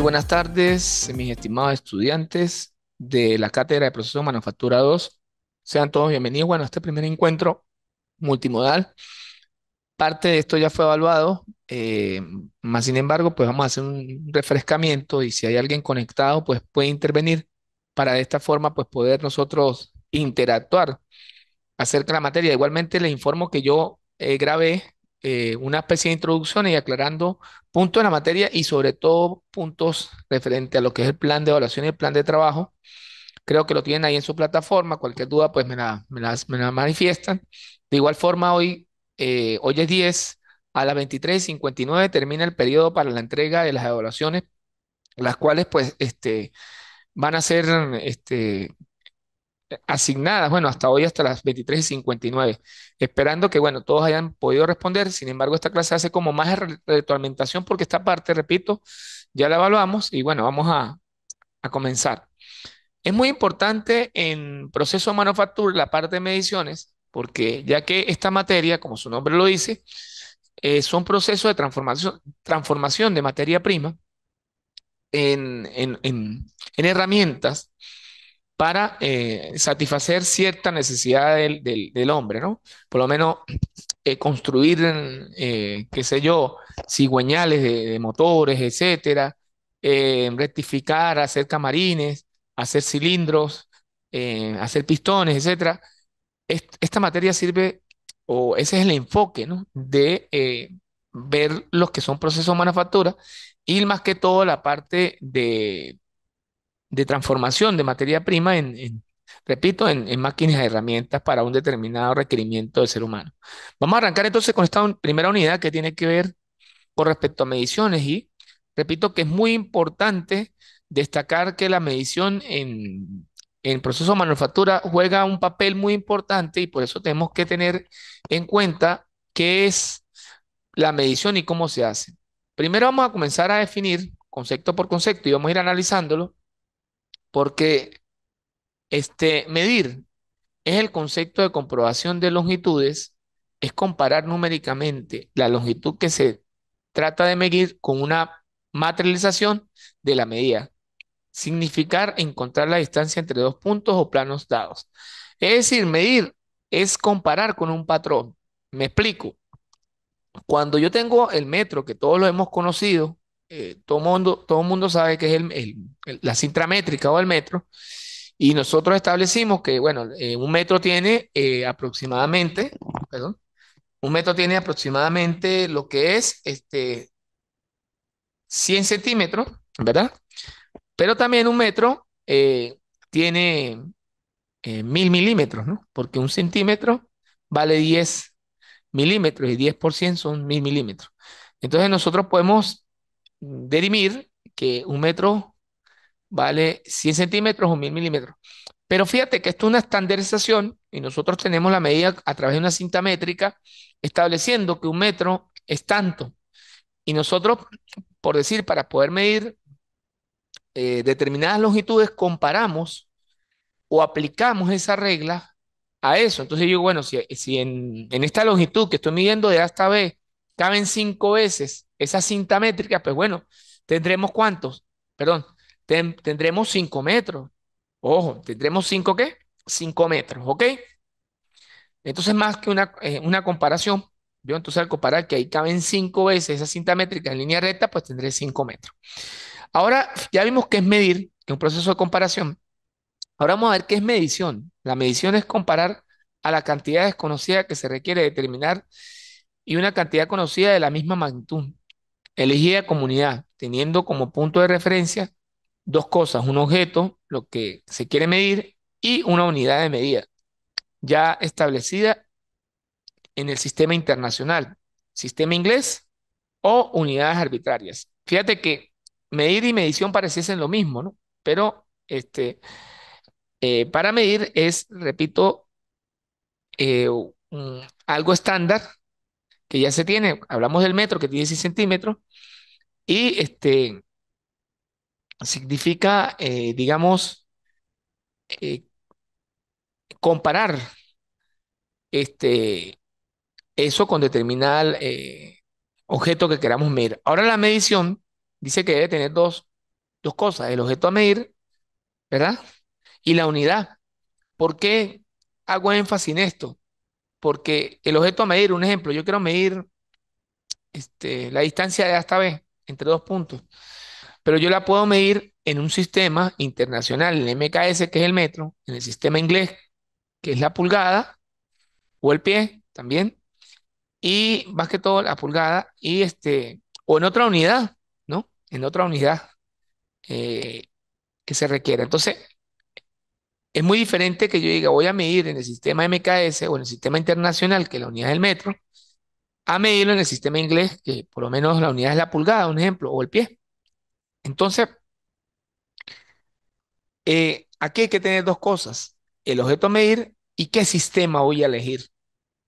buenas tardes, mis estimados estudiantes de la Cátedra de Proceso de Manufactura 2. Sean todos bienvenidos. Bueno, a este primer encuentro multimodal. Parte de esto ya fue evaluado, más sin embargo, pues vamos a hacer un refrescamiento y si hay alguien conectado, pues puede intervenir para de esta forma, pues poder nosotros interactuar acerca de la materia. Igualmente les informo que yo grabé una especie de introducción y aclarando puntos de la materia y sobre todo puntos referente a lo que es el plan de evaluación y el plan de trabajo. Creo que lo tienen ahí en su plataforma. Cualquier duda, pues me la manifiestan. De igual forma, hoy es 10 a las 23:59 termina el periodo para la entrega de las evaluaciones, las cuales pues van a ser asignadas, bueno, hasta hoy hasta las 23:59, esperando que, bueno, todos hayan podido responder. Sin embargo, esta clase hace como más de retroalimentación porque esta parte, repito, ya la evaluamos y bueno, vamos a comenzar. Es muy importante en proceso de manufactura la parte de mediciones, porque ya que esta materia, como su nombre lo dice, son procesos de transformación de materia prima en herramientas para satisfacer cierta necesidad del hombre, ¿no? Por lo menos construir, qué sé yo, cigüeñales de motores, etcétera, rectificar, hacer camarines, hacer cilindros, hacer pistones, etcétera. Esta materia sirve, o ese es el enfoque, ¿no? De ver los que son procesos de manufactura y más que todo la parte de transformación de materia prima repito, en máquinas y herramientas para un determinado requerimiento del ser humano. Vamos a arrancar entonces con esta primera unidad que tiene que ver con respecto a mediciones y repito que es muy importante destacar que la medición en proceso de manufactura juega un papel muy importante y por eso tenemos que tener en cuenta qué es la medición y cómo se hace. Primero vamos a comenzar a definir concepto por concepto y vamos a ir analizándolo porque medir es el concepto de comprobación de longitudes, es comparar numéricamente la longitud que se trata de medir con una materialización de la medida. Significar encontrar la distancia entre dos puntos o planos dados. Es decir, medir es comparar con un patrón. Me explico. Cuando yo tengo el metro, que todos lo hemos conocido, todo mundo sabe que es la cinta métrica o el metro, y nosotros establecimos que, bueno, un metro tiene aproximadamente, perdón, un metro tiene aproximadamente lo que es 100 centímetros, ¿verdad? Pero también un metro tiene 1000 milímetros, ¿no? Porque un centímetro vale 10 milímetros y 10% son 1000 milímetros. Entonces nosotros podemos dirimir que un metro vale 100 centímetros o 1000 milímetros. Pero fíjate que esto es una estandarización y nosotros tenemos la medida a través de una cinta métrica estableciendo que un metro es tanto. Y nosotros, por decir, para poder medir determinadas longitudes, comparamos o aplicamos esa regla a eso. Entonces yo digo, bueno, si en esta longitud que estoy midiendo de A hasta B caben 5 veces esa cinta métrica, pues bueno, tendremos ¿cuántos? Perdón, tendremos 5 metros. Ojo, tendremos 5 ¿qué? 5 metros, ¿ok? Entonces más que una comparación, yo entonces al comparar que ahí caben 5 veces esa cinta métrica en línea recta, pues tendré 5 metros. Ahora ya vimos qué es medir, que es un proceso de comparación. Ahora vamos a ver qué es medición. La medición es comparar a la cantidad desconocida que se requiere determinar y una cantidad conocida de la misma magnitud, elegida como unidad, teniendo como punto de referencia dos cosas, un objeto, lo que se quiere medir, y una unidad de medida, ya establecida en el sistema internacional, sistema inglés o unidades arbitrarias. Fíjate que medir y medición pareciesen lo mismo, ¿no? Pero para medir es, repito, algo estándar que ya se tiene. Hablamos del metro que tiene 6 centímetros y significa, digamos, eh, comparar este, eso con determinado objeto que queramos medir. Ahora la medición dice que debe tener dos. dos cosas, el objeto a medir, ¿verdad? Y la unidad. ¿Por qué hago énfasis en esto? Porque el objeto a medir, un ejemplo, yo quiero medir la distancia de A hasta B entre dos puntos, pero yo la puedo medir en un sistema internacional, el MKS, que es el metro, en el sistema inglés, que es la pulgada, o el pie también, y más que todo la pulgada, o en otra unidad, ¿no? En otra unidad eh, que se requiera. Entonces, es muy diferente que yo diga, voy a medir en el sistema MKS o en el sistema internacional, que es la unidad del metro, a medirlo en el sistema inglés, que por lo menos la unidad es la pulgada, un ejemplo, o el pie. Entonces, aquí hay que tener dos cosas, el objeto a medir y qué sistema voy a elegir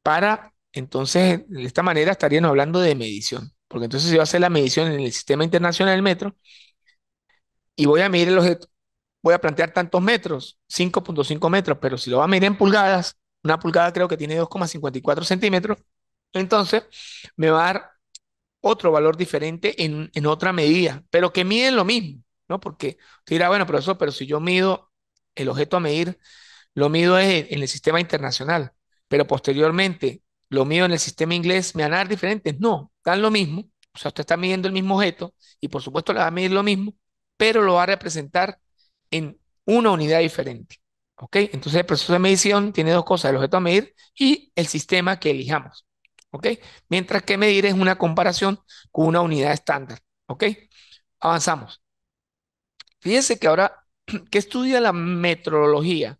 para, entonces, de esta manera estaríamos hablando de medición, porque entonces si voy a hacer la medición en el sistema internacional del metro y voy a medir el objeto, voy a plantear tantos metros, 5,5 metros, pero si lo va a medir en pulgadas, una pulgada creo que tiene 2,54 centímetros, entonces me va a dar otro valor diferente en otra medida, pero que miden lo mismo, ¿no? Porque usted dirá, bueno, profesor, pero si yo mido el objeto a medir, lo mido en el sistema internacional, pero posteriormente lo mido en el sistema inglés, ¿me van a dar diferentes? No, dan lo mismo, o sea, usted está midiendo el mismo objeto y por supuesto le va a medir lo mismo, pero lo va a representar en una unidad diferente. ¿Ok? Entonces el proceso de medición tiene dos cosas, el objeto a medir y el sistema que elijamos. ¿Ok? Mientras que medir es una comparación con una unidad estándar. ¿Ok? Avanzamos. Fíjense que ahora, ¿qué estudia la metrología?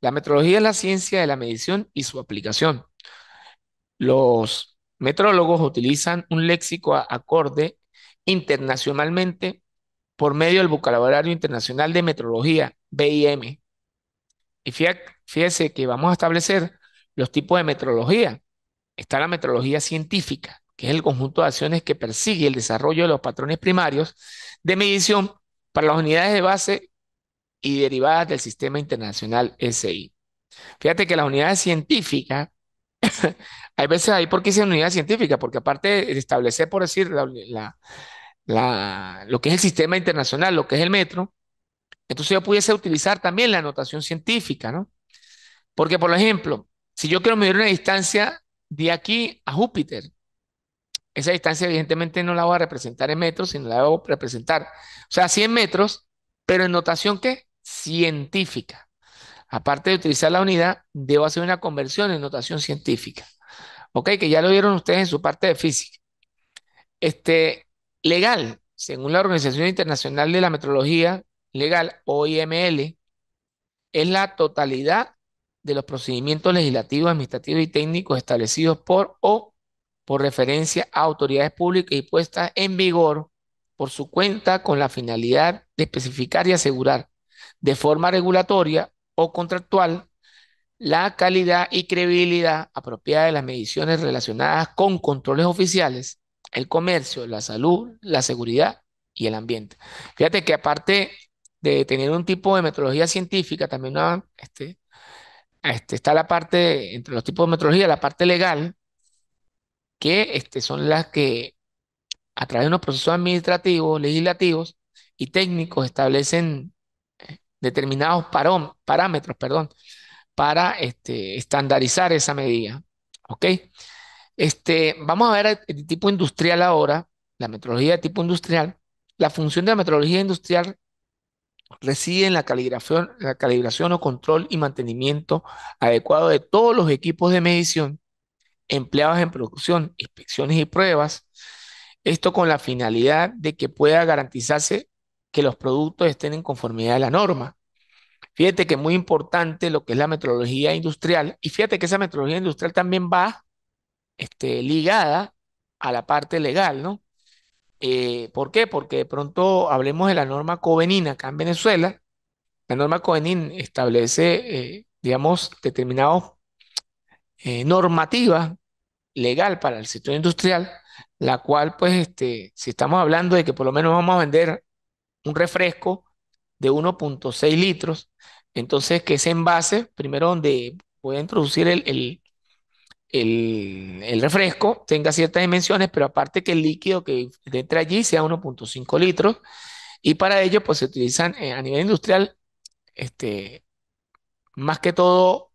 La metrología es la ciencia de la medición y su aplicación. Los metrólogos utilizan un léxico acorde internacionalmente por medio del vocabulario internacional de metrología, BIM. Y fíjese que vamos a establecer los tipos de metrología. Está la metrología científica, que es el conjunto de acciones que persigue el desarrollo de los patrones primarios de medición para las unidades de base y derivadas del sistema internacional SI. Fíjate que las unidades científicas, hay veces ahí, ¿por qué dicen unidad científica? Porque aparte de establecer, por decir, lo que es el sistema internacional, lo que es el metro, entonces yo pudiese utilizar también la notación científica, ¿no? Porque, por ejemplo, si yo quiero medir una distancia de aquí a Júpiter, esa distancia evidentemente no la voy a representar en metros, sino la voy a representar, o sea, 100 metros, pero en notación ¿qué? Científica. Aparte de utilizar la unidad, debo hacer una conversión en notación científica. ¿Ok? Que ya lo vieron ustedes en su parte de física. Legal, según la Organización Internacional de la Metrología Legal, OIML, es la totalidad de los procedimientos legislativos, administrativos y técnicos establecidos por o por referencia a autoridades públicas y puestas en vigor por su cuenta con la finalidad de especificar y asegurar de forma regulatoria o contractual la calidad y credibilidad apropiada de las mediciones relacionadas con controles oficiales, el comercio, la salud, la seguridad y el ambiente. Fíjate que aparte de tener un tipo de metodología científica, también está la parte, entre los tipos de metodología, la parte legal, que son las que a través de unos procesos administrativos, legislativos y técnicos establecen determinados parámetros, perdón, para estandarizar esa medida. ¿Ok? Vamos a ver el tipo industrial ahora, la metrología de tipo industrial. La función de la metrología industrial reside en la calibración o control y mantenimiento adecuado de todos los equipos de medición empleados en producción, inspecciones y pruebas. Esto con la finalidad de que pueda garantizarse que los productos estén en conformidad de la norma. Fíjate que es muy importante lo que es la metrología industrial y fíjate que esa metrología industrial también va ligada a la parte legal, ¿no? ¿Por qué? Porque de pronto hablemos de la norma Covenin acá en Venezuela. La norma Covenin establece, digamos, determinados normativas legal para el sector industrial, la cual, pues, si estamos hablando de que por lo menos vamos a vender un refresco de 1,6 litros, entonces que ese envase, primero donde voy a introducir el refresco, tenga ciertas dimensiones, pero aparte que el líquido que entre allí sea 1,5 litros Y para ello, pues se utilizan a nivel industrial, este, más que todo,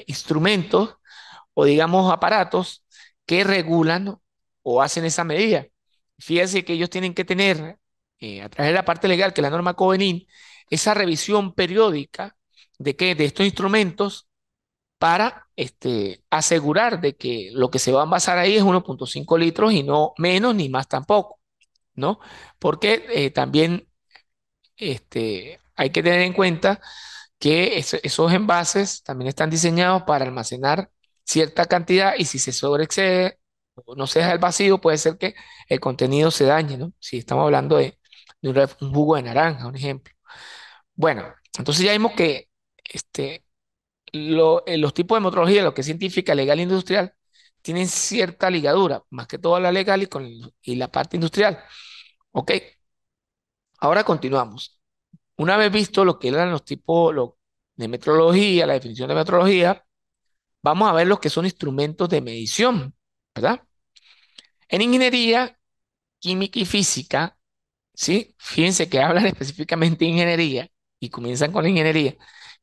instrumentos o digamos aparatos que regulan o hacen esa medida. Fíjense que ellos tienen que tener, a través de la parte legal, que es la norma Covenin, esa revisión periódica de estos instrumentos para asegurar de que lo que se va a envasar ahí es 1,5 litros y no menos ni más tampoco, ¿no? Porque también hay que tener en cuenta que esos envases también están diseñados para almacenar cierta cantidad y si se sobreexcede o no se deja el vacío, puede ser que el contenido se dañe, ¿no? Si estamos hablando de un jugo de naranja, un ejemplo. Bueno, entonces ya vimos que los tipos de metodología, lo que es científica, legal e industrial, tienen cierta ligadura, más que todo la legal y la parte industrial. Ok, ahora continuamos. Una vez visto lo que eran los tipos de metrología, la definición de metrología, vamos a ver los que son instrumentos de medición, ¿verdad? En ingeniería, química y física, ¿sí? Fíjense que hablan específicamente de ingeniería y comienzan con la ingeniería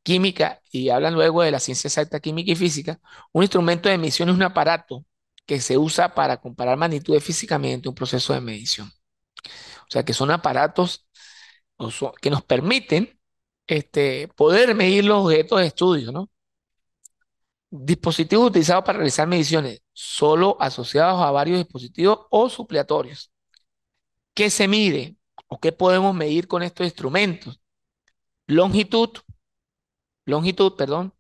química y hablan luego de la ciencia exacta, química y física. Un instrumento de medición es un aparato que se usa para comparar magnitudes físicamente un proceso de medición. O sea, que son aparatos que nos permiten poder medir los objetos de estudio, ¿no? Dispositivos utilizados para realizar mediciones, solo asociados a varios dispositivos o supletorios. ¿Qué se mide o qué podemos medir con estos instrumentos? Longitud, perdón,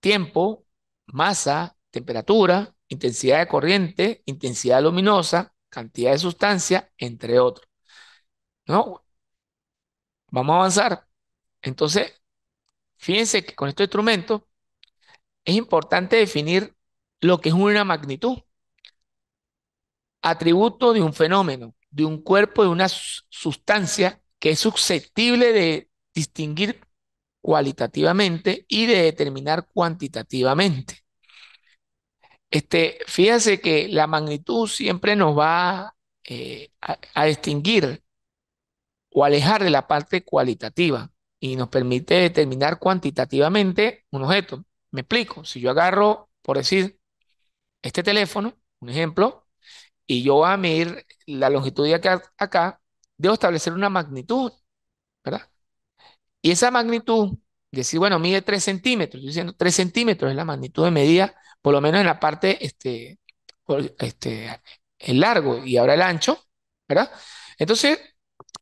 tiempo, masa, temperatura, intensidad de corriente, intensidad luminosa, cantidad de sustancia, entre otros. ¿No? Vamos a avanzar. Entonces, fíjense que con estos instrumentos es importante definir lo que es una magnitud, atributo de un fenómeno, de un cuerpo, de una sustancia que es susceptible de distinguir cualitativamente y de determinar cuantitativamente. Fíjense que la magnitud siempre nos va a distinguir o alejar de la parte cualitativa y nos permite determinar cuantitativamente un objeto. Me explico, si yo agarro, por decir, este teléfono, un ejemplo, y yo voy a medir la longitud de acá, debo establecer una magnitud, ¿verdad? Y esa magnitud, decir, bueno, mide 3 centímetros, estoy diciendo 3 centímetros es la magnitud de medida, por lo menos en la parte, el largo y ahora el ancho, ¿verdad? Entonces,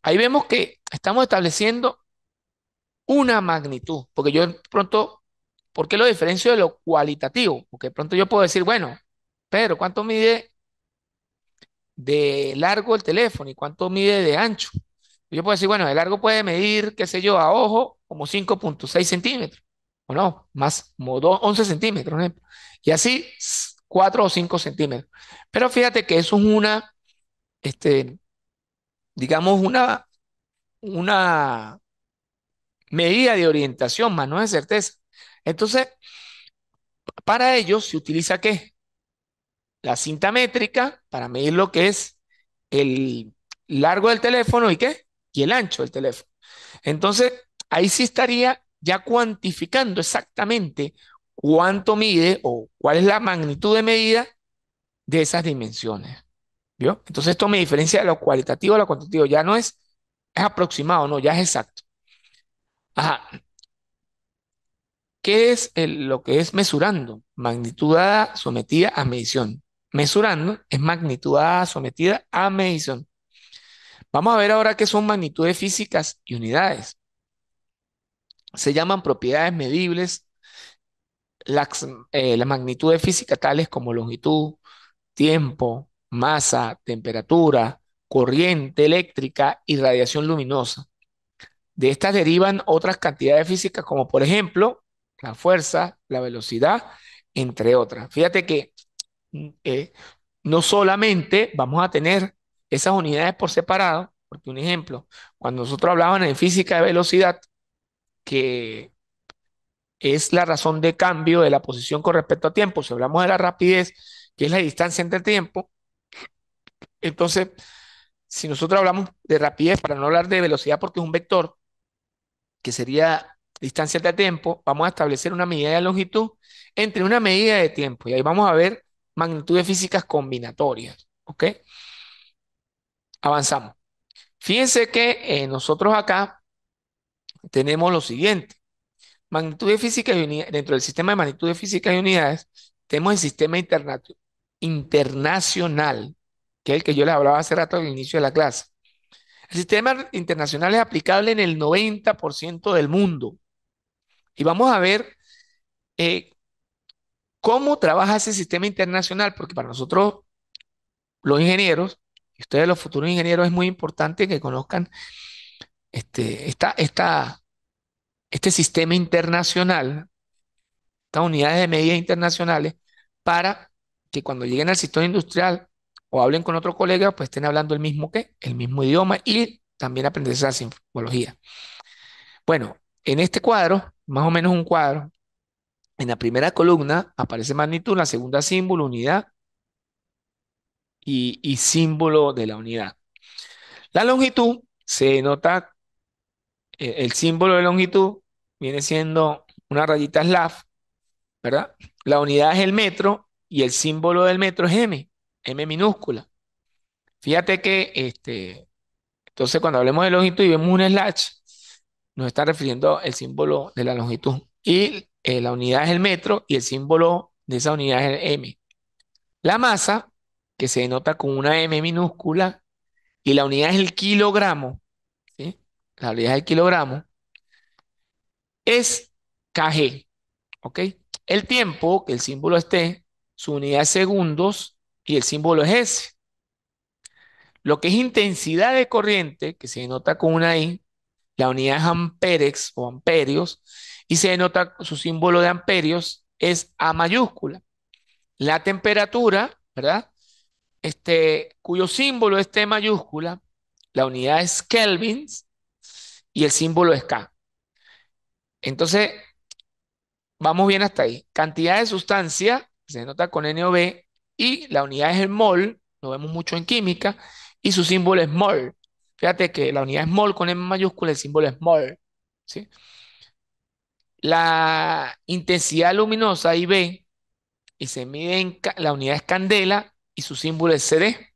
ahí vemos que estamos estableciendo una magnitud, porque yo de pronto, ¿por qué lo diferencio de lo cualitativo? Porque de pronto yo puedo decir, bueno, Pedro, ¿cuánto mide de largo el teléfono y cuánto mide de ancho? Yo puedo decir, bueno, de largo puede medir, qué sé yo, a ojo, como 5,6 centímetros, o no, más, como 11 centímetros, ¿no? Y así 4 o 5 centímetros. Pero fíjate que eso es este, digamos, una medida de orientación, más no de certeza. Entonces, para ello se utiliza ¿qué? La cinta métrica para medir lo que es el largo del teléfono y qué? Y el ancho del teléfono. Entonces, ahí sí estaría ya cuantificando exactamente cuánto mide o cuál es la magnitud de medida de esas dimensiones. ¿Vio? Entonces, esto me diferencia de lo cualitativo a lo cuantitativo. Ya no es aproximado, no, ya es exacto. Ajá. ¿Qué es lo que es mesurando? Magnitud dada sometida a medición. Mesurando es magnitud dada sometida a medición. Vamos a ver ahora qué son magnitudes físicas y unidades. Se llaman propiedades medibles las magnitudes físicas tales como longitud, tiempo, masa, temperatura, corriente eléctrica y radiación luminosa. De estas derivan otras cantidades físicas como por ejemplo la fuerza, la velocidad, entre otras. Fíjate que eh, no solamente vamos a tener esas unidades por separado, porque un ejemplo, cuando nosotros hablábamos en física de velocidad, que es la razón de cambio de la posición con respecto a tiempo, si hablamos de la rapidez, que es la distancia entre tiempo, entonces si nosotros hablamos de rapidez, para no hablar de velocidad porque es un vector, que sería distancia de tiempo, vamos a establecer una medida de longitud entre una medida de tiempo. Y ahí vamos a ver magnitudes físicas combinatorias. ¿Ok? Avanzamos. Fíjense que nosotros acá tenemos lo siguiente. Magnitudes físicas y unidades. Dentro del sistema de magnitudes físicas y unidades, tenemos el sistema internacional, que es el que yo les hablaba hace rato al inicio de la clase. El sistema internacional es aplicable en el 90% del mundo. Y vamos a ver eh, cómo trabaja ese sistema internacional, porque para nosotros, los ingenieros, y ustedes los futuros ingenieros, es muy importante que conozcan este sistema internacional, estas unidades de medida internacionales, para que cuando lleguen al sector industrial o hablen con otro colega, pues estén hablando el mismo idioma y también aprender esa simbología. Bueno, en este cuadro, más o menos un cuadro, en la primera columna aparece magnitud, en la segunda símbolo, unidad y símbolo de la unidad. La longitud se nota, el símbolo de longitud viene siendo una rayita slav, ¿verdad? La unidad es el metro y el símbolo del metro es M, M minúscula. Fíjate que entonces cuando hablemos de longitud y vemos un slash, nos está refiriendo el símbolo de la longitud. Y la unidad es el metro y el símbolo de esa unidad es el M. La masa, que se denota con una M minúscula, y la unidad es el kilogramo, ¿sí? La unidad es el kilogramo, es kg, ¿ok? El tiempo, que el símbolo es T, su unidad es segundos y el símbolo es S. Lo que es intensidad de corriente, que se denota con una I, la unidad es amperes o amperios, y se denota su símbolo de amperios es A mayúscula. La temperatura, ¿verdad? Cuyo símbolo es T mayúscula, la unidad es kelvins y el símbolo es K. Entonces, vamos bien hasta ahí. Cantidad de sustancia, se denota con N o B, y la unidad es el mol, lo vemos mucho en química, y su símbolo es mol. Fíjate que la unidad es mol con M mayúscula, el símbolo es mol, ¿sí? La intensidad luminosa, IB, y se mide la unidad es candela, y su símbolo es CD.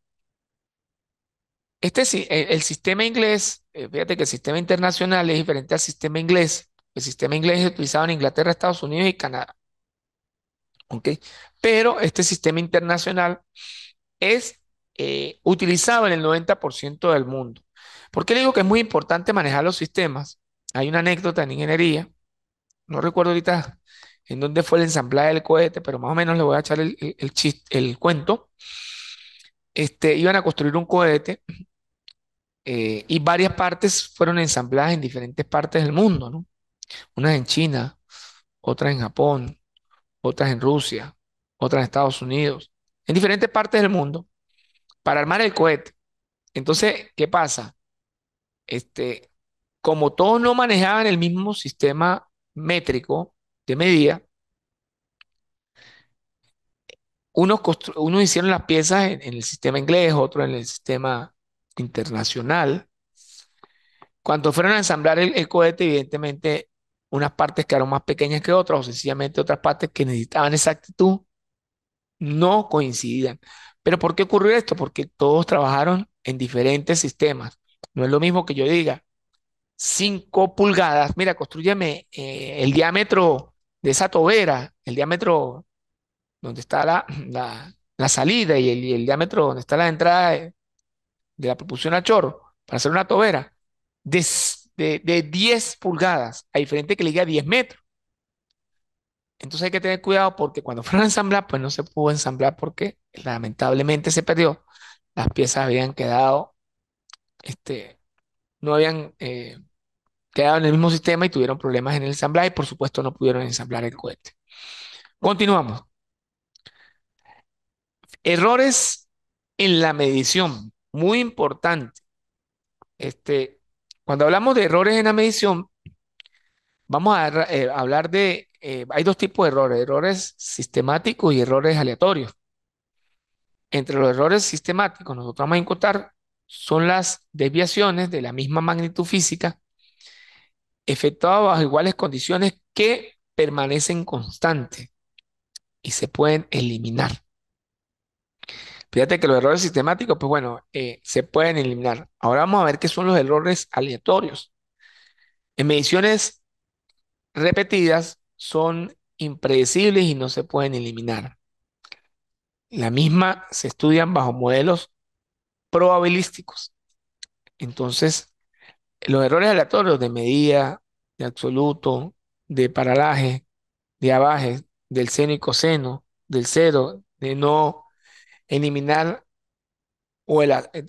El sistema inglés, fíjate que el sistema internacional es diferente al sistema inglés. El sistema inglés es utilizado en Inglaterra, Estados Unidos y Canadá. ¿Ok? Pero este sistema internacional es utilizado en el 90% del mundo. ¿Por qué le digo que es muy importante manejar los sistemas? Hay una anécdota en ingeniería, no recuerdo ahorita en dónde fue el ensamblaje del cohete, pero más o menos le voy a echar el cuento. Iban a construir un cohete y varias partes fueron ensambladas en diferentes partes del mundo, ¿no? Unas en China, otras en Japón, otras en Rusia, otras en Estados Unidos, en diferentes partes del mundo para armar el cohete. Entonces, ¿qué pasa? Este, como todos no manejaban el mismo sistema métrico de medida, unos hicieron las piezas en el sistema inglés, otros en el sistema internacional. Cuando fueron a ensamblar el cohete, evidentemente, unas partes quedaron más pequeñas que otras, o sencillamente otras partes que necesitaban exactitud no coincidían. ¿Pero por qué ocurrió esto? Porque todos trabajaron en diferentes sistemas. No es lo mismo que yo diga 5 pulgadas, mira, construyeme el diámetro de esa tobera, el diámetro donde está la salida y el diámetro donde está la entrada de la propulsión a chorro para hacer una tobera de 10 pulgadas, a diferente que le diga 10 metros. Entonces hay que tener cuidado porque cuando fueron a ensamblar, pues no se pudo ensamblar porque lamentablemente se perdió. Las piezas habían quedado, no habían quedado en el mismo sistema y tuvieron problemas en el ensamblaje y por supuesto no pudieron ensamblar el cohete. Continuamos. Errores en la medición, muy importante. Cuando hablamos de errores en la medición, vamos a hablar hay dos tipos de errores, errores sistemáticos y errores aleatorios. Entre los errores sistemáticos, nosotros vamos a encontrar son las desviaciones de la misma magnitud física efectuadas bajo iguales condiciones que permanecen constantes y se pueden eliminar. Fíjate que los errores sistemáticos, pues bueno, se pueden eliminar. Ahora vamos a ver qué son los errores aleatorios. En mediciones repetidas son impredecibles y no se pueden eliminar. La misma se estudian bajo modelos probabilísticos. Entonces, los errores aleatorios de medida, de absoluto, de paralaje, de abaje, del seno y coseno, del cero, de no eliminar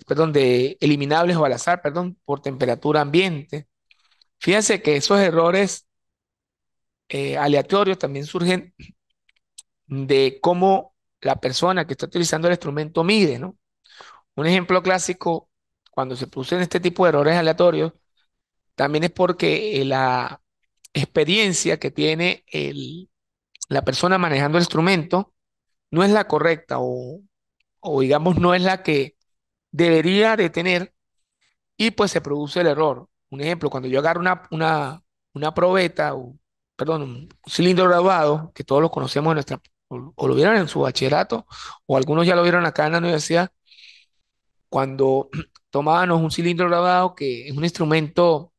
perdón, de eliminables o al azar, perdón, por temperatura ambiente. Fíjense que esos errores aleatorios también surgen de cómo la persona que está utilizando el instrumento mide, ¿no? Un ejemplo clásico, cuando se producen este tipo de errores aleatorios, también es porque la experiencia que tiene la persona manejando el instrumento no es la correcta o digamos no es la que debería de tener y pues se produce el error. Un ejemplo, cuando yo agarro una probeta, perdón, un cilindro graduado, que todos lo conocemos en o lo vieron en su bachillerato, o algunos ya lo vieron acá en la universidad, cuando tomábamos un cilindro graduado, que es un instrumento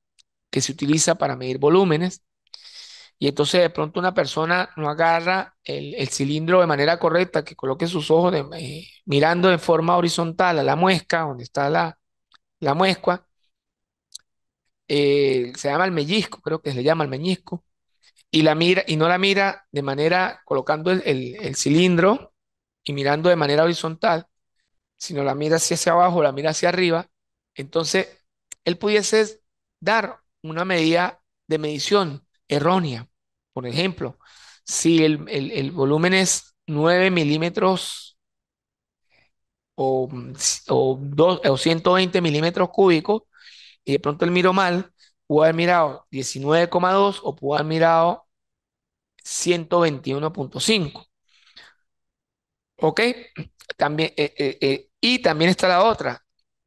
que se utiliza para medir volúmenes, y entonces de pronto una persona no agarra el cilindro de manera correcta, que coloque sus ojos mirando de forma horizontal a la muesca, donde está la muesca, se llama el mellizco, creo que se le llama el meñisco, y la mira, y no la mira de manera, colocando el cilindro y mirando de manera horizontal, sino la mira hacia abajo, la mira hacia arriba, entonces él pudiese dar una medida de medición errónea. Por ejemplo, si el volumen es 9 milímetros o, o 120 milímetros cúbicos, y de pronto él miró mal, pudo haber mirado 19,2 o pudo haber mirado 121,5. ¿Ok? También, y también está la otra,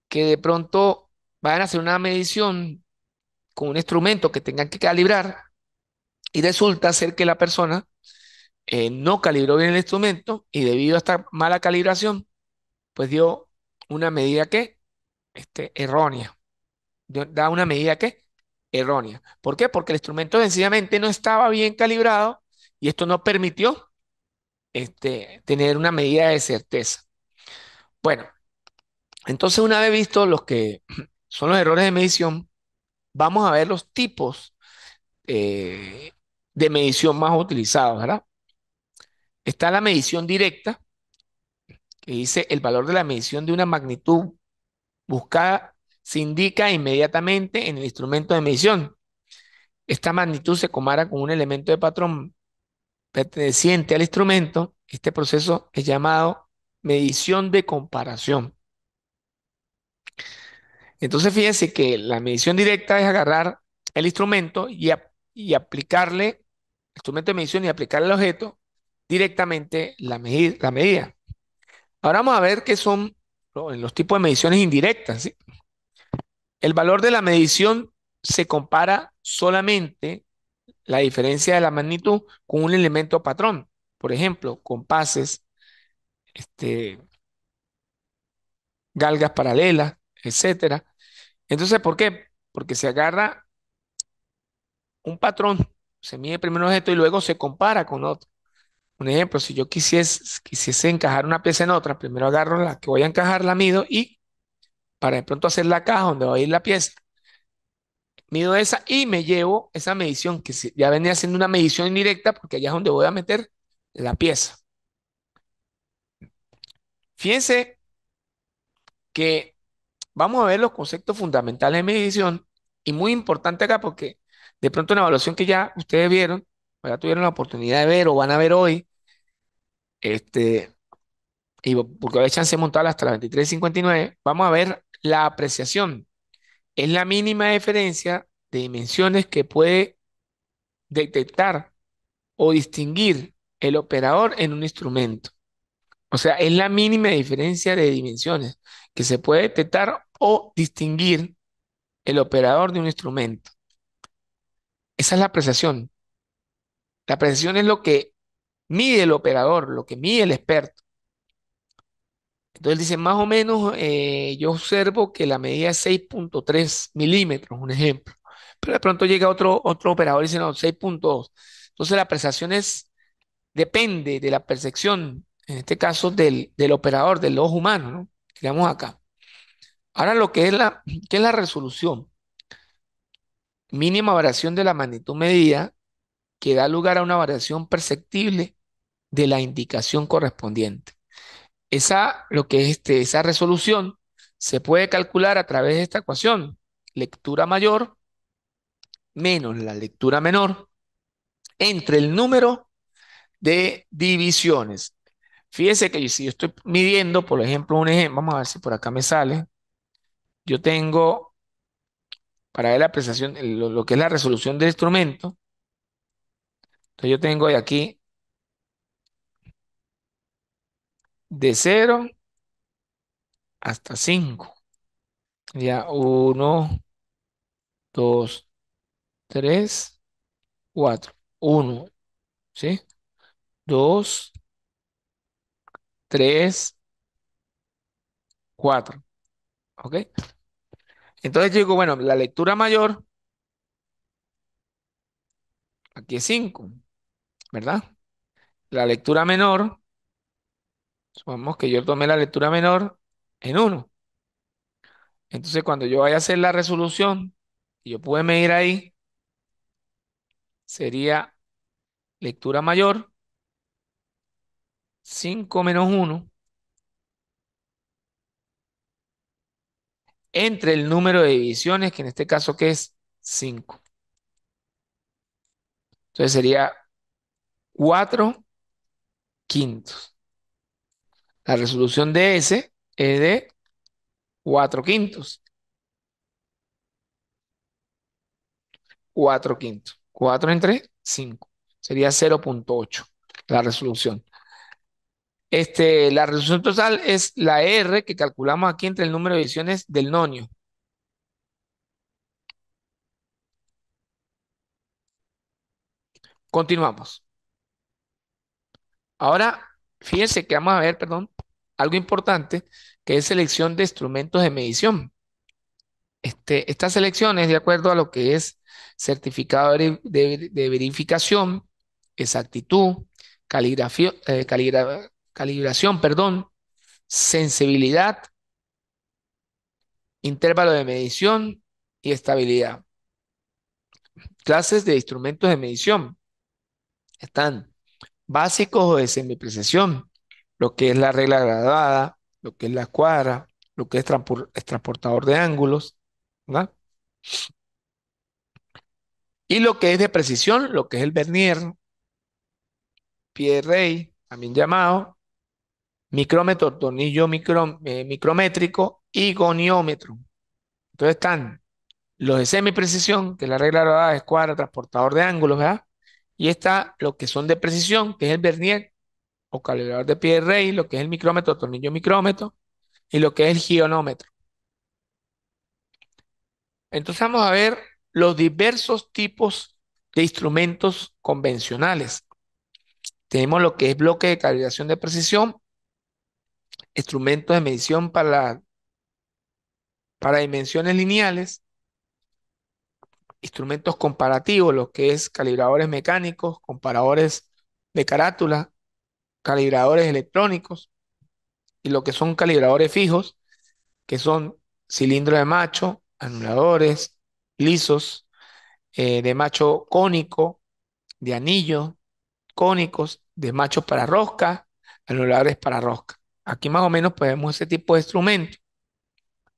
que de pronto vayan a hacer una medición con un instrumento que tengan que calibrar y resulta ser que la persona no calibró bien el instrumento y debido a esta mala calibración, pues dio una medida que errónea. Da una medida que errónea. ¿Por qué? Porque el instrumento sencillamente no estaba bien calibrado y esto no permitió tener una medida de certeza. Bueno, entonces una vez visto los que son los errores de medición, vamos a ver los tipos eh, de medición más utilizados, ¿verdad? Está la medición directa, que dice el valor de la medición de una magnitud buscada se indica inmediatamente en el instrumento de medición. Esta magnitud se compara con un elemento de patrón perteneciente al instrumento. Este proceso es llamado medición de comparación. Entonces, fíjense que la medición directa es agarrar el instrumento y aplicarle, el instrumento de medición y aplicarle al objeto directamente la medida. Ahora vamos a ver qué son los tipos de mediciones indirectas, ¿sí? El valor de la medición se compara solamente la diferencia de la magnitud con un elemento patrón. Por ejemplo, compases, este, galgas paralelas, etcétera. Entonces, ¿por qué? Porque se agarra un patrón, se mide primero un objeto y luego se compara con otro. Un ejemplo, si yo quisiese encajar una pieza en otra, primero agarro la que voy a encajar, la mido y para de pronto hacer la caja donde va a ir la pieza, mido esa y me llevo esa medición que ya venía siendo una medición indirecta porque allá es donde voy a meter la pieza. Fíjense que vamos a ver los conceptos fundamentales de medición y muy importante acá porque de pronto una evaluación que ya ustedes vieron, o ya tuvieron la oportunidad de ver o van a ver hoy, este, porque hay chance de montar hasta las 23:59, vamos a ver la apreciación. Es la mínima diferencia de dimensiones que puede detectar o distinguir el operador en un instrumento. O sea, es la mínima diferencia de dimensiones que se puede detectar o distinguir el operador de un instrumento. Esa es la apreciación. La apreciación es lo que mide el operador, lo que mide el experto. Entonces dice, más o menos, yo observo que la medida es 6,3 milímetros, un ejemplo. Pero de pronto llega otro operador y dice, no, 6,2. Entonces la apreciación depende de la percepción, en este caso del operador, del ojo humano, ¿no? Digamos acá. Ahora lo que es ¿qué es la resolución? Mínima variación de la magnitud medida que da lugar a una variación perceptible de la indicación correspondiente. Esa resolución se puede calcular a través de esta ecuación. Lectura mayor menos la lectura menor entre el número de divisiones. Fíjese que si yo estoy midiendo, por ejemplo, un ejemplo, vamos a ver si por acá me sale. Yo tengo, para ver la apreciación, lo que es la resolución del instrumento. Entonces yo tengo de aquí de 0 hasta 5. Ya, 1, 2, 3, 4. 1, ¿sí? 2, 3, 4. ¿Ok? Entonces yo digo, bueno, la lectura mayor, aquí es 5, ¿verdad? La lectura menor, supongamos que yo tomé la lectura menor en 1. Entonces cuando yo vaya a hacer la resolución, y yo pude medir ahí, sería lectura mayor, 5 menos 1, entre el número de divisiones, que en este caso que es 5. Entonces sería 4 quintos. La resolución de S es de 4 quintos. 4 quintos. 4 entre 5. Sería 0,8 la resolución. La resolución total es la R que calculamos aquí entre el número de divisiones del nonio. Continuamos. Ahora, fíjense que vamos a ver, perdón, algo importante, que es selección de instrumentos de medición. Esta selección es de acuerdo a lo que es certificado de verificación, exactitud, calibración, perdón, sensibilidad, intervalo de medición y estabilidad. Clases de instrumentos de medición están básicos o de semiprecisión, lo que es la regla graduada, lo que es la cuadra, lo que es transportador de ángulos, ¿verdad? Y lo que es de precisión, lo que es el vernier, pie de rey, también llamado, micrómetro, tornillo micrométrico y goniómetro. Entonces están los de semiprecisión, que es la regla graduada, escuadra, transportador de ángulos, ¿verdad? Y está lo que son de precisión, que es el vernier o calibrador de pie de rey, lo que es el micrómetro, tornillo micrómetro y lo que es el gionómetro. Entonces vamos a ver los diversos tipos de instrumentos convencionales. Tenemos lo que es bloque de calibración de precisión, instrumentos de medición para dimensiones lineales, instrumentos comparativos, lo que es calibradores mecánicos, comparadores de carátula, calibradores electrónicos y lo que son calibradores fijos, que son cilindros de macho, anuladores, lisos, de macho cónico, de anillo, cónicos, de macho para rosca, anuladores para rosca. Aquí más o menos podemos ese tipo de instrumentos.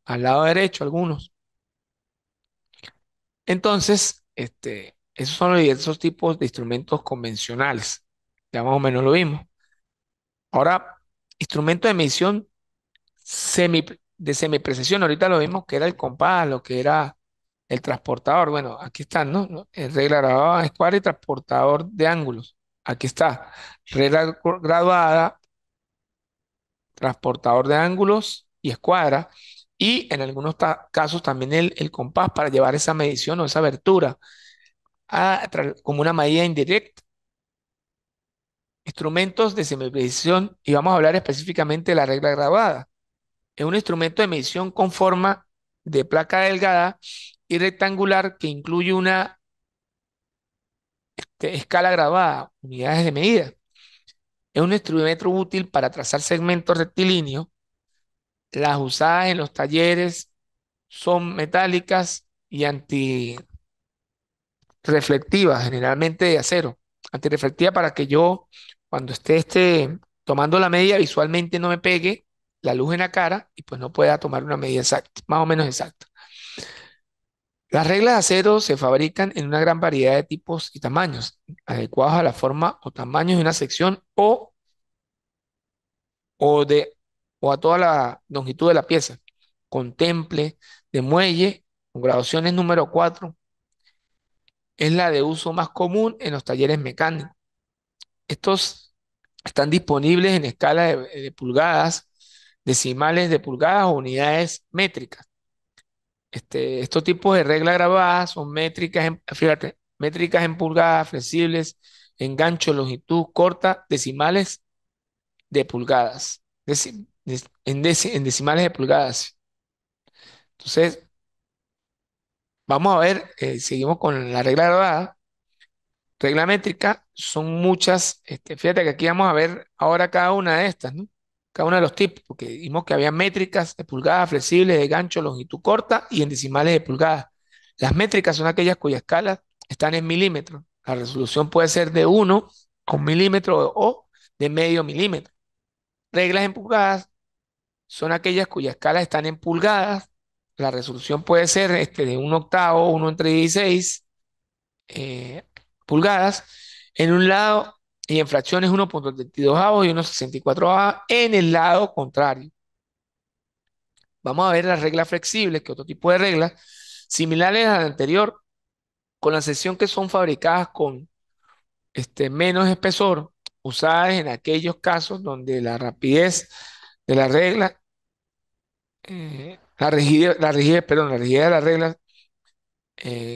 Al lado derecho algunos. Entonces, esos son los diversos tipos de instrumentos convencionales. Ya más o menos lo vimos. Ahora, instrumento de medición de semiprecisión. Ahorita lo vimos que era el compás, lo que era el transportador. Bueno, aquí están, ¿no? Regla graduada, escuadra y transportador de ángulos. Aquí está. Regla graduada, transportador de ángulos y escuadra. y en algunos casos también el compás para llevar esa medición o esa abertura como una medida indirecta. Instrumentos de semiprecisión, y vamos a hablar específicamente de la regla grabada. Es un instrumento de medición con forma de placa delgada y rectangular que incluye una escala grabada, unidades de medida. Es un instrumento útil para trazar segmentos rectilíneos. Las usadas en los talleres son metálicas y antirreflectivas, generalmente de acero. Antirreflectiva para que yo, cuando esté tomando la medida, visualmente no me pegue la luz en la cara y pues no pueda tomar una medida exacta, más o menos exacta. Las reglas de acero se fabrican en una gran variedad de tipos y tamaños, adecuados a la forma o tamaño de una sección o, de, o a toda la longitud de la pieza. Contemple de muelle, con graduaciones número 4 es la de uso más común en los talleres mecánicos. Estos están disponibles en escala de pulgadas, decimales de pulgadas o unidades métricas. Estos tipos de reglas grabadas son métricas, fíjate, métricas en pulgadas, flexibles, engancho, longitud corta, decimales de pulgadas, en decimales de pulgadas. Entonces, vamos a ver, seguimos con la regla grabada. Regla métrica son muchas, fíjate que aquí vamos a ver ahora cada una de estas, ¿no? Cada uno de los tipos, porque vimos que había métricas de pulgadas, flexibles, de gancho, longitud corta y en decimales de pulgadas. Las métricas son aquellas cuya escala están en milímetros. La resolución puede ser de 1 a 1 milímetro o de medio milímetro. Reglas en pulgadas son aquellas cuyas escalas están en pulgadas. La resolución puede ser de un octavo, 1 entre 16 eh, pulgadas en un lado y en fracciones 1,32 avos y 1,64 avos en el lado contrario. Vamos a ver las reglas flexibles, que otro tipo de reglas, similares a la anterior, con la excepción que son fabricadas con menos espesor, usadas en aquellos casos donde la rapidez de la regla, la rigidez de la regla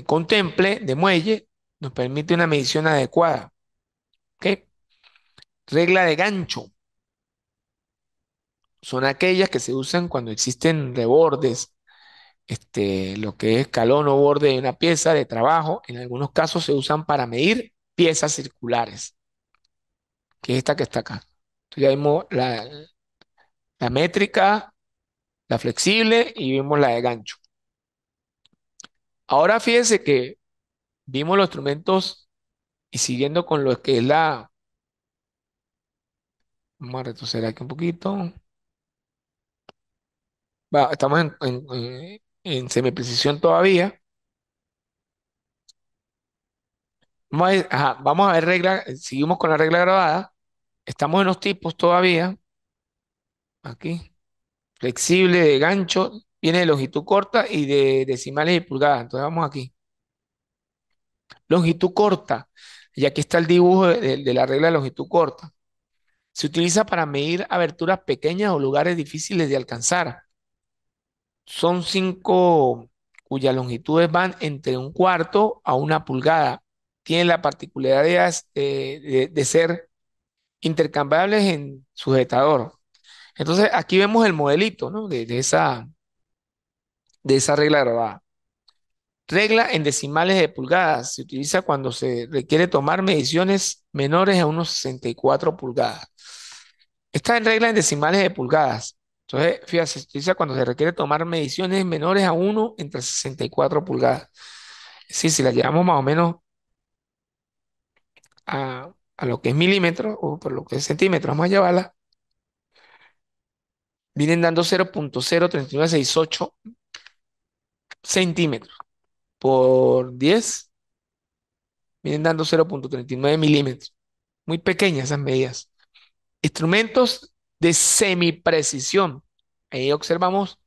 contemple de muelle, nos permite una medición adecuada. ¿Ok? Regla de gancho. Son aquellas que se usan cuando existen rebordes, lo que es escalón o borde de una pieza de trabajo. En algunos casos se usan para medir piezas circulares, que es esta que está acá. Entonces ya vimos la métrica, la flexible y vimos la de gancho. Ahora fíjense que vimos los instrumentos y siguiendo con lo que es vamos a retroceder aquí un poquito. Estamos en semiprecisión todavía. Vamos a ver regla, seguimos con la regla grabada. Estamos en los tipos todavía. Aquí. Flexible de gancho, viene de longitud corta y de decimales y pulgadas. Entonces vamos aquí. Longitud corta. Y aquí está el dibujo de la regla de longitud corta. Se utiliza para medir aberturas pequeñas o lugares difíciles de alcanzar. Son 5 cuyas longitudes van entre un cuarto a una pulgada. Tienen la particularidad de ser intercambiables en sujetador. Entonces, aquí vemos el modelito, ¿no? de esa regla grabada. Regla en decimales de pulgadas. Se utiliza cuando se requiere tomar mediciones menores a unos 64 pulgadas. Está en regla en decimales de pulgadas. Entonces, fíjate, se utiliza cuando se requiere tomar mediciones menores a 1 entre 64 pulgadas. Sí, si la llevamos más o menos a lo que es milímetros o por lo que es centímetros, vamos a llevarla, vienen dando 0,03968 centímetros por 10, vienen dando 0,39 milímetros. Muy pequeñas esas medidas. Instrumentos de semiprecisión. Ahí observamos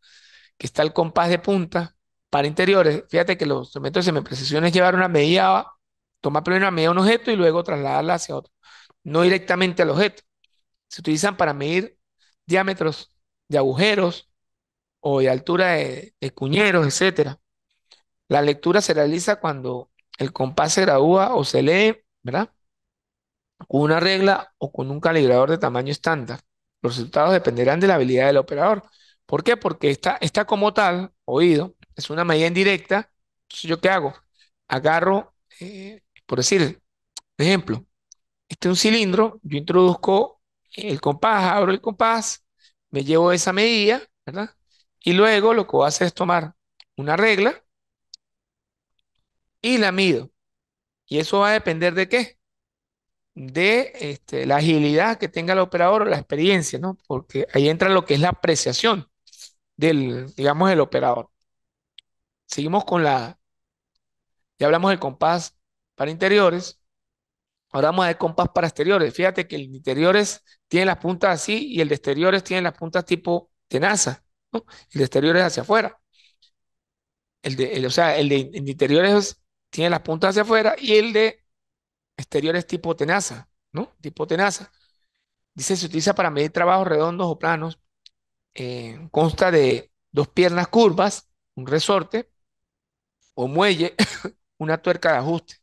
que está el compás de punta para interiores. Fíjate que los instrumentos de semiprecisión es llevar una medida, tomar primero una medida a un objeto y luego trasladarla hacia otro. No directamente al objeto. Se utilizan para medir diámetros de agujeros, o de altura de cuñeros, etcétera. La lectura se realiza cuando el compás se gradúa o se lee, ¿verdad? Con una regla o con un calibrador de tamaño estándar. Los resultados dependerán de la habilidad del operador. ¿Por qué? Porque esta como tal, oído, es una medida indirecta. Entonces, ¿yo qué hago? Agarro, por decir, ejemplo, este es un cilindro, yo introduzco el compás, abro el compás, me llevo esa medida, ¿verdad? Y luego lo que voy a hacer es tomar una regla y la mido. ¿Y eso va a depender de qué? De la agilidad que tenga el operador o la experiencia, ¿no? Porque ahí entra lo que es la apreciación del, digamos, del operador. Seguimos con ya hablamos del compás para interiores, ahora vamos a ver compás para exteriores. Fíjate que el de interiores tiene las puntas así y el de exteriores tiene las puntas tipo tenaza, ¿no? El de exteriores hacia afuera. O sea, el de interiores tiene las puntas hacia afuera y el de exteriores tipo tenaza, ¿no? Tipo tenaza. Dice, se utiliza para medir trabajos redondos o planos. Consta de dos piernas curvas, un resorte o muelle, una tuerca de ajuste.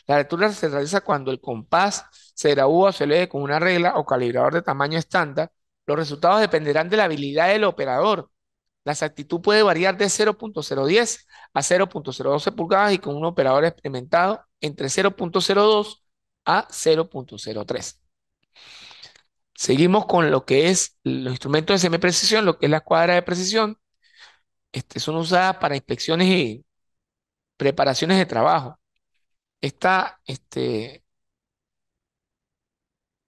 La lectura se realiza cuando el compás se gradúa o se lee con una regla o calibrador de tamaño estándar. Los resultados dependerán de la habilidad del operador. La exactitud puede variar de 0.010 a 0.012 pulgadas y con un operador experimentado entre 0.02 a 0.03. Seguimos con lo que es los instrumentos de semiprecisión, lo que es la escuadra de precisión. Son usadas para inspecciones y preparaciones de trabajo. Está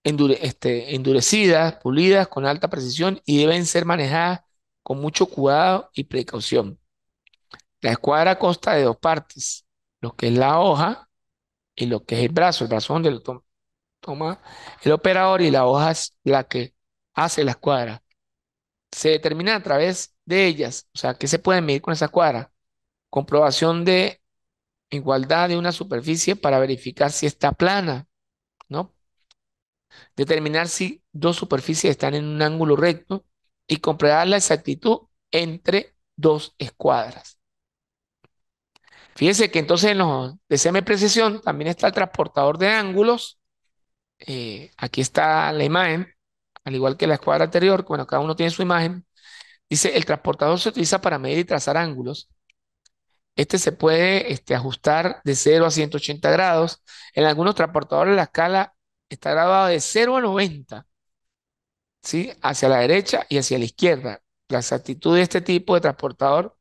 endurecidas, pulidas con alta precisión y deben ser manejadas con mucho cuidado y precaución. La escuadra consta de dos partes, lo que es la hoja y lo que es el brazo donde lo toma el operador y la hoja es la que hace la escuadra. Se determina a través de ellas, o sea, ¿qué se puede medir con esa escuadra? Comprobación de igualdad de una superficie para verificar si está plana, ¿no? Determinar si dos superficies están en un ángulo recto y comprobar la exactitud entre dos escuadras. Fíjense que entonces en los de semi-precisión también está el transportador de ángulos. Aquí está la imagen, al igual que la escuadra anterior, bueno, cada uno tiene su imagen. Dice, el transportador se utiliza para medir y trazar ángulos. Este se puede ajustar de 0 a 180 grados. En algunos transportadores la escala está grabada de 0 a 90, ¿sí? Hacia la derecha y hacia la izquierda. La exactitud de este tipo de transportador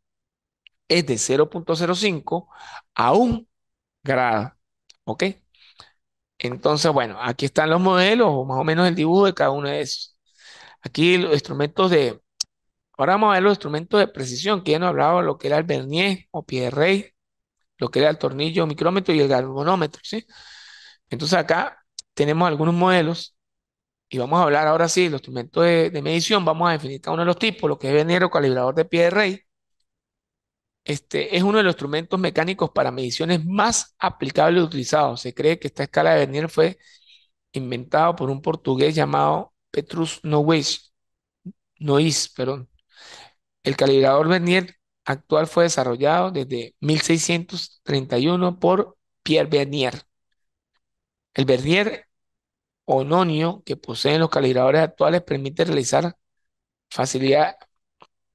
es de 0.05 a 1 grado. ¿Ok? Entonces, bueno, aquí están los modelos o más o menos el dibujo de cada uno de esos. Aquí los instrumentos de... Ahora vamos a ver los instrumentos de precisión, que ya nos hablaba lo que era el vernier o pie de rey, lo que era el tornillo, micrómetro y el galvanómetro, ¿sí? Entonces acá tenemos algunos modelos y vamos a hablar ahora sí de los instrumentos de medición. Vamos a definir cada uno de los tipos, lo que es vernier o calibrador de pie de rey. Este es uno de los instrumentos mecánicos para mediciones más aplicables y utilizados. Se cree que esta escala de vernier fue inventada por un portugués llamado Petrus Noyes, perdón. El calibrador vernier actual fue desarrollado desde 1631 por Pierre Vernier. El vernier ononio que poseen los calibradores actuales permite realizar facilidad,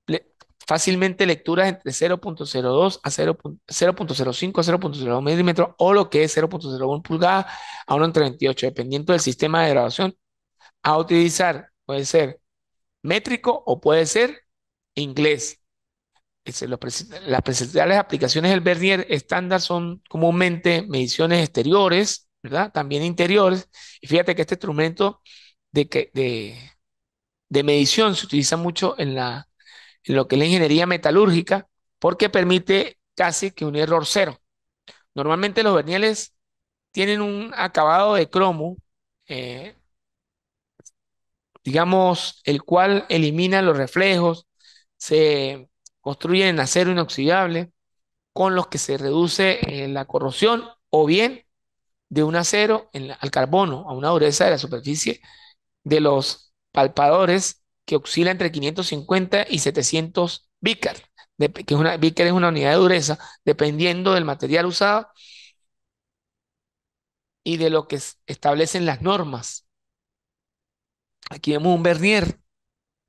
le- fácilmente lecturas entre 0.02 a 0.05 a 0.02 milímetros o lo que es 0.01 pulgadas a 1.38, dependiendo del sistema de grabación a utilizar. Puede ser métrico o puede ser inglés. Las principales aplicaciones del vernier estándar son comúnmente mediciones exteriores, ¿verdad? También interiores. Y fíjate que este instrumento de medición se utiliza mucho en lo que es la ingeniería metalúrgica porque permite casi que un error cero. Normalmente los vernieles tienen un acabado de cromo, eh, digamos, el cual elimina los reflejos, se construyen en acero inoxidable con los que se reduce la corrosión o bien de un acero al carbono, a una dureza de la superficie de los palpadores que oscila entre 550 y 700 Vickers, Vickers es una unidad de dureza, dependiendo del material usado y de lo que establecen las normas. Aquí vemos un vernier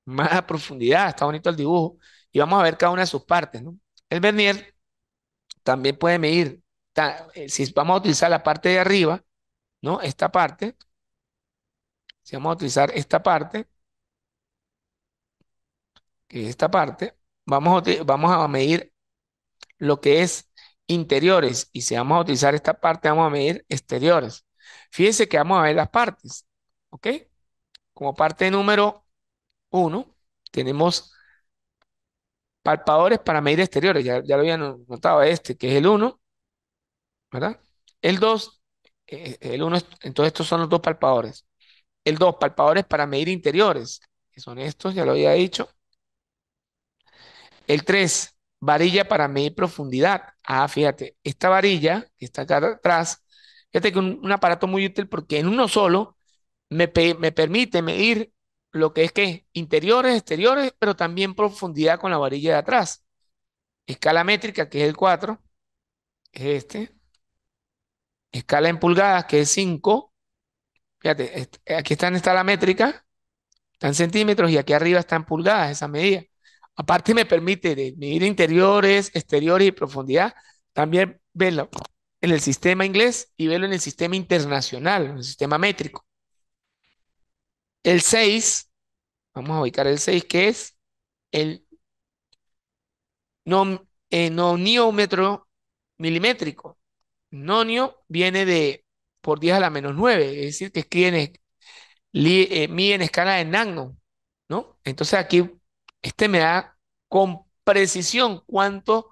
más a profundidad, está bonito el dibujo, y vamos a ver cada una de sus partes, ¿no? El vernier también puede medir, si vamos a utilizar la parte de arriba, ¿no? Esta parte, si vamos a utilizar esta parte, que es esta parte, vamos a medir lo que es interiores, y si vamos a utilizar esta parte, vamos a medir exteriores. Fíjense que vamos a ver las partes, ¿ok? Como parte número uno, tenemos palpadores para medir exteriores, ya lo habían notado este, que es el uno, ¿verdad? El 2, el 1, entonces estos son los dos palpadores. El 2, palpadores para medir interiores, que son estos, ya lo había dicho. El 3, varilla para medir profundidad. Ah, fíjate, esta varilla que está acá atrás, fíjate que un aparato muy útil porque en uno solo me permite medir lo que es que interiores, exteriores, pero también profundidad con la varilla de atrás. Escala métrica, que es el 4, es este. Escala en pulgadas, que es 5. Fíjate, aquí está la métrica, está en centímetros y aquí arriba está en pulgadas esa medida. Aparte me permite medir interiores, exteriores y profundidad, también verlo en el sistema inglés y verlo en el sistema internacional, en el sistema métrico. El 6, vamos a ubicar el 6, que es el noniómetro milimétrico. Nonio viene de por 10 a la menos 9, es decir, que escriben, mide en escala de nano, ¿no? Entonces aquí este me da con precisión cuánto,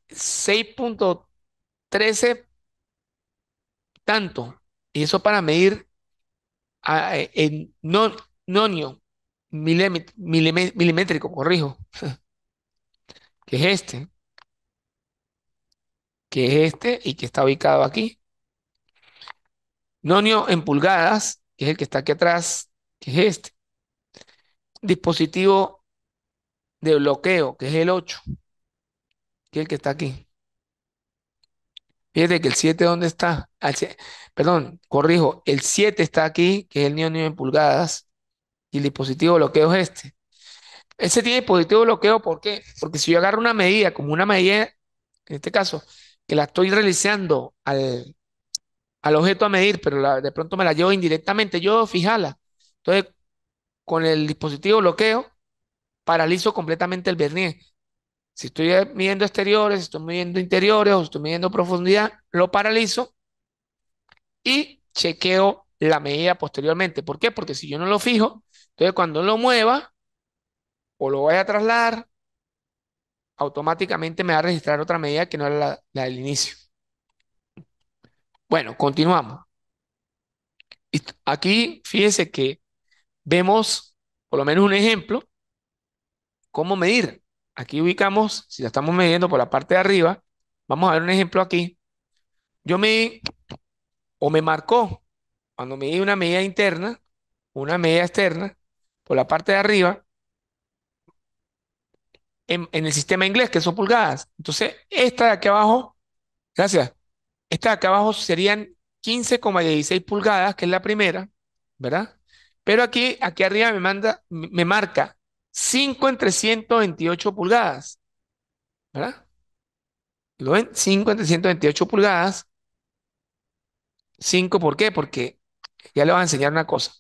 6.13 tanto. Y eso para medir en nonio milimétrico, corrijo, que es este, y que está ubicado aquí. Nonio en pulgadas, que es el que está aquí atrás, que es este. Dispositivo de bloqueo, que es el 8, que es el que está aquí. Fíjate que el 7, ¿dónde está? Perdón, corrijo, el 7 está aquí, que es el nionio en pulgadas, y el dispositivo de bloqueo es este. Ese tiene dispositivo de bloqueo, ¿por qué? Porque si yo agarro una medida, como una medida, en este caso, que la estoy realizando al objeto a medir, pero de pronto me la llevo indirectamente, yo fijarla. Entonces, con el dispositivo de bloqueo, paralizo completamente el vernier. Si estoy midiendo exteriores, si estoy midiendo interiores o si estoy midiendo profundidad, lo paralizo y chequeo la medida posteriormente. ¿Por qué? Porque si yo no lo fijo, entonces cuando lo mueva o lo vaya a trasladar, automáticamente me va a registrar otra medida que no era la del inicio. Bueno, continuamos. Aquí fíjense que vemos por lo menos un ejemplo, cómo medir. Aquí ubicamos, si la estamos midiendo por la parte de arriba, vamos a ver un ejemplo aquí. Yo medí o me marcó cuando medí una medida interna, una medida externa, por la parte de arriba, en el sistema inglés, que son pulgadas. Entonces, esta de aquí abajo, gracias, esta de acá abajo serían 15,16 pulgadas, que es la primera, ¿verdad? Pero aquí arriba me marca 5 en 328 pulgadas, ¿verdad? ¿Lo ven? 5 en 328 pulgadas. 5, ¿por qué? Porque ya le voy a enseñar una cosa.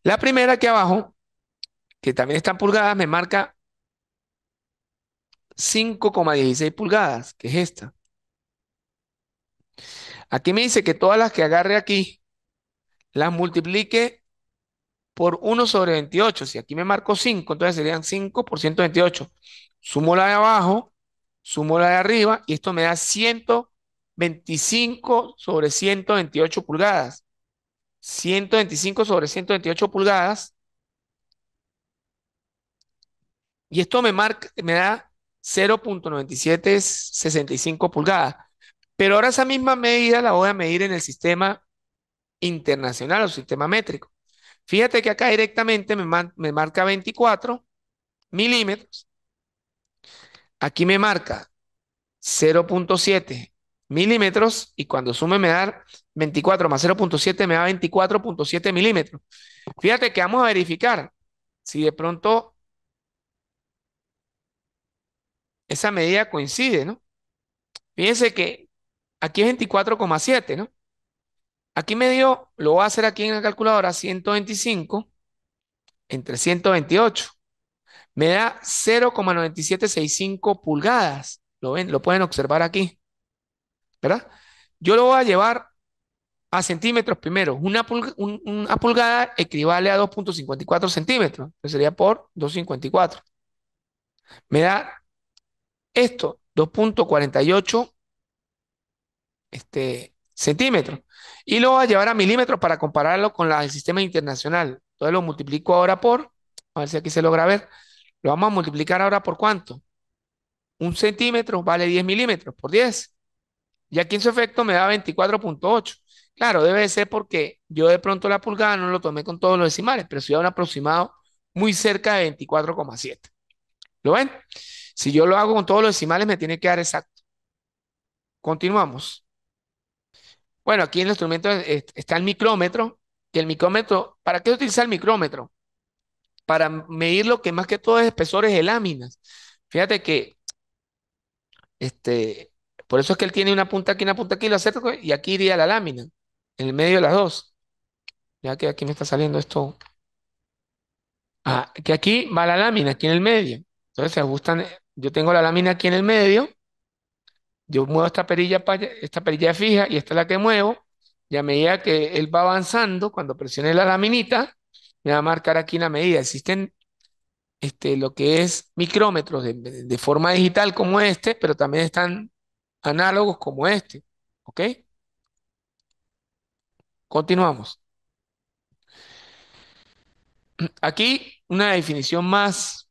La primera aquí abajo, que también está en pulgadas, me marca 5,16 pulgadas, que es esta. Aquí me dice que todas las que agarre aquí, las multiplique por 1/28. Si aquí me marco 5, entonces serían 5 por 128. Sumo la de abajo, sumo la de arriba, y esto me da 125/128 pulgadas. 125/128 pulgadas, y esto me da 0.9765 pulgadas. Pero ahora esa misma medida la voy a medir en el sistema internacional o sistema métrico. Fíjate que acá directamente me marca 24 milímetros, Aquí me marca 0,7 milímetros y cuando sume me da 24 más 0,7 me da 24,7 milímetros. Fíjate que vamos a verificar si de pronto esa medida coincide, ¿no? Fíjense que aquí es 24,7, ¿no? Aquí me dio, lo voy a hacer aquí en la calculadora, 125 entre 128. Me da 0,9765 pulgadas. ¿Lo ven? Lo pueden observar aquí, ¿verdad? Yo lo voy a llevar a centímetros primero. Una pulgada equivale a 2,54 centímetros. Entonces sería por 2,54. Me da esto, 2,48 centímetros. Y lo voy a llevar a milímetros para compararlo con el sistema internacional. Entonces lo multiplico ahora por, a ver si aquí se logra ver, lo vamos a multiplicar ahora por ¿cuánto? Un centímetro vale 10 milímetros por 10. Y aquí en su efecto me da 24,8. Claro, debe de ser porque yo de pronto la pulgada no lo tomé con todos los decimales, pero si da un aproximado muy cerca de 24,7. ¿Lo ven? Si yo lo hago con todos los decimales me tiene que dar exacto. Continuamos. Bueno, aquí en el instrumento está el micrómetro, que el micrómetro, ¿para qué utiliza el micrómetro? Para medir lo que más que todo es espesores de láminas. Fíjate que este, por eso es que él tiene una punta aquí, lo acerco y aquí iría la lámina, en el medio de las dos. Ya que aquí me está saliendo esto. Ah, que aquí va la lámina, aquí en el medio. Entonces se ajustan, yo tengo la lámina aquí en el medio, yo muevo esta perilla, esta perilla fija y esta es la que muevo. Y a medida que él va avanzando, cuando presione la laminita, me va a marcar aquí la medida. Existen lo que es micrómetros de forma digital como este, pero también están análogos como este. ¿Ok? Continuamos. Aquí una definición más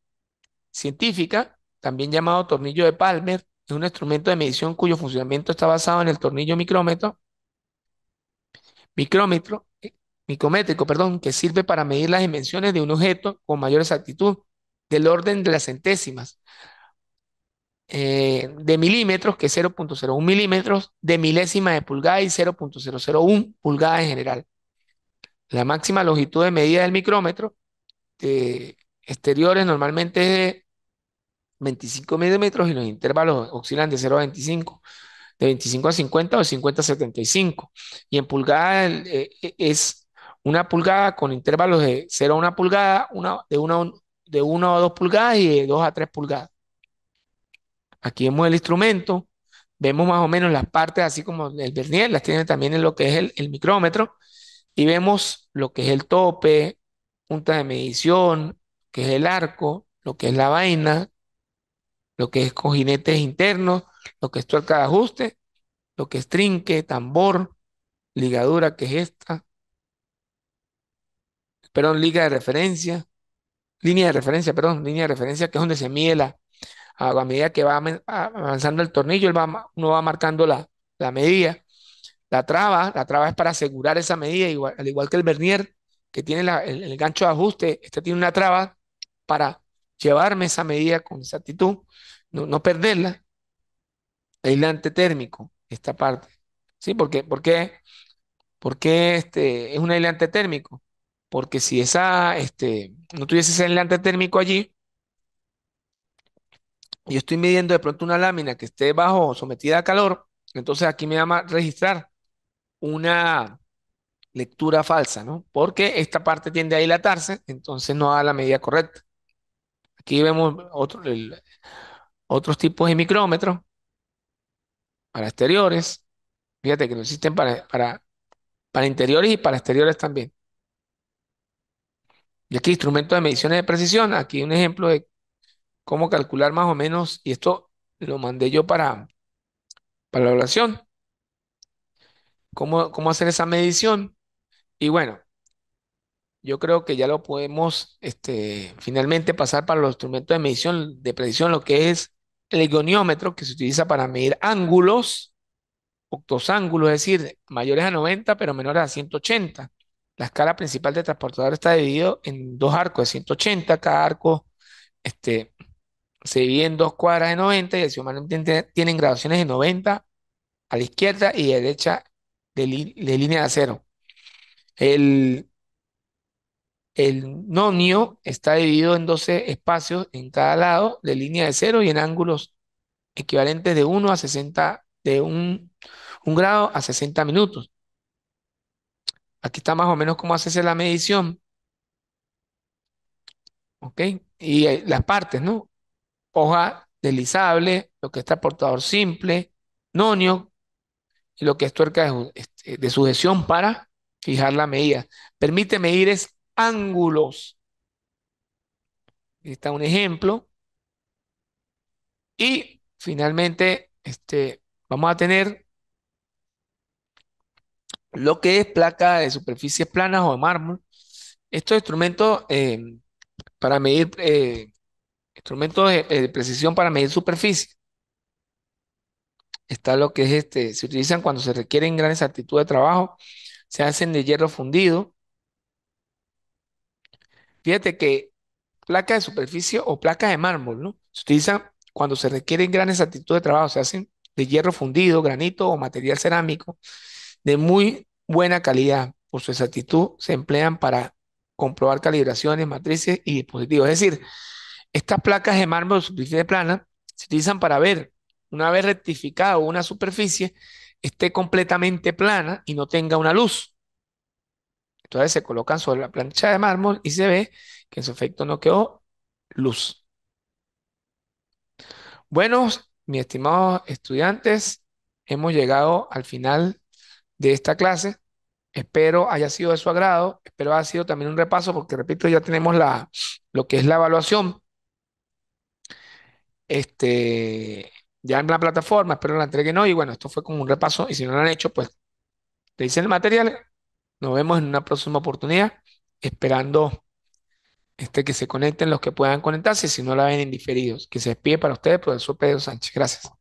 científica, también llamado tornillo de Palmer, es un instrumento de medición cuyo funcionamiento está basado en el tornillo micrómetro, micrométrico, perdón, que sirve para medir las dimensiones de un objeto con mayor exactitud, del orden de las centésimas, de milímetros, que es 0,01 milímetros, de milésima de pulgada y 0,001 pulgada en general. La máxima longitud de medida del micrómetro de exteriores normalmente es de 25 milímetros y los intervalos oscilan de 0 a 25, de 25 a 50 o de 50 a 75. Y en pulgada es una pulgada con intervalos de 0 a 1 pulgada, de 1 a 2 pulgadas y de 2 a 3 pulgadas. Aquí vemos el instrumento, vemos más o menos las partes, así como el vernier, las tiene también en lo que es el micrómetro, y vemos lo que es el tope, punta de medición, que es el arco, lo que es la vaina, lo que es cojinetes internos, lo que es tuerca de ajuste, lo que es trinque, tambor, ligadura, que es esta, perdón, liga de referencia, línea de referencia, perdón, línea de referencia, que es donde se mide a medida que va avanzando el tornillo, uno va marcando la medida. La traba es para asegurar esa medida, al igual que el vernier, que tiene el gancho de ajuste, este tiene una traba para llevarme esa medida con exactitud, no perderla. Aislante térmico, esta parte. ¿Sí? ¿Por qué es un aislante térmico? Porque si no tuviese ese aislante térmico allí, y yo estoy midiendo de pronto una lámina que esté bajo sometida a calor, entonces aquí me va a registrar una lectura falsa, ¿no? Porque esta parte tiende a dilatarse, entonces no da la medida correcta. Aquí vemos otros tipos de micrómetros para exteriores. Fíjate que no existen para interiores y para exteriores también. Y aquí instrumentos de mediciones de precisión. Aquí un ejemplo de cómo calcular más o menos, y esto lo mandé yo para la evaluación, cómo hacer esa medición. Y bueno, yo creo que ya lo podemos finalmente pasar para los instrumentos de medición de precisión, lo que es el goniómetro, que se utiliza para medir ángulos, octosángulos, es decir, mayores a 90 pero menores a 180. La escala principal de transportador está dividido en dos arcos de 180, cada arco este, se divide en dos cuadras de 90 y el humano tienen graduaciones de 90 a la izquierda y derecha de línea de acero. El, el nonio está dividido en 12 espacios en cada lado de línea de cero y en ángulos equivalentes de 1 a 60, de un grado a 60 minutos. Aquí está más o menos cómo hacerse la medición, ¿ok? Y las partes, ¿no? Hoja deslizable, lo que es transportador simple, nonio y lo que es tuerca de sujeción para fijar la medida. Permite medir es ángulos. Aquí está un ejemplo. Y finalmente, vamos a tener lo que es placa de superficies planas o de mármol. Estos instrumentos para medir, instrumentos de precisión para medir superficie. Está lo que es se utilizan cuando se requieren grandes actitudes de trabajo, se hacen de hierro fundido. Fíjate que placa de superficie o placa de mármol, ¿no? Se utilizan cuando se requieren grandes actitudes de trabajo, se hacen de hierro fundido, granito o material cerámico de muy buena calidad. Por su exactitud se emplean para comprobar calibraciones, matrices y dispositivos. Es decir, estas placas de mármol de superficie plana se utilizan para ver, una vez rectificada una superficie, esté completamente plana y no tenga una luz. Entonces se colocan sobre la plancha de mármol y se ve que en su efecto no quedó luz. Bueno, mis estimados estudiantes, hemos llegado al final de esta clase. Espero haya sido de su agrado, espero haya sido también un repaso, porque repito, ya tenemos lo que es la evaluación, ya en la plataforma, espero la entreguen hoy. Y bueno, esto fue como un repaso, y si no lo han hecho, pues te dicen el material. Nos vemos en una próxima oportunidad, esperando que se conecten los que puedan conectarse, si no la ven en diferidos. Que se despide para ustedes, profesor Pedro Sánchez. Gracias.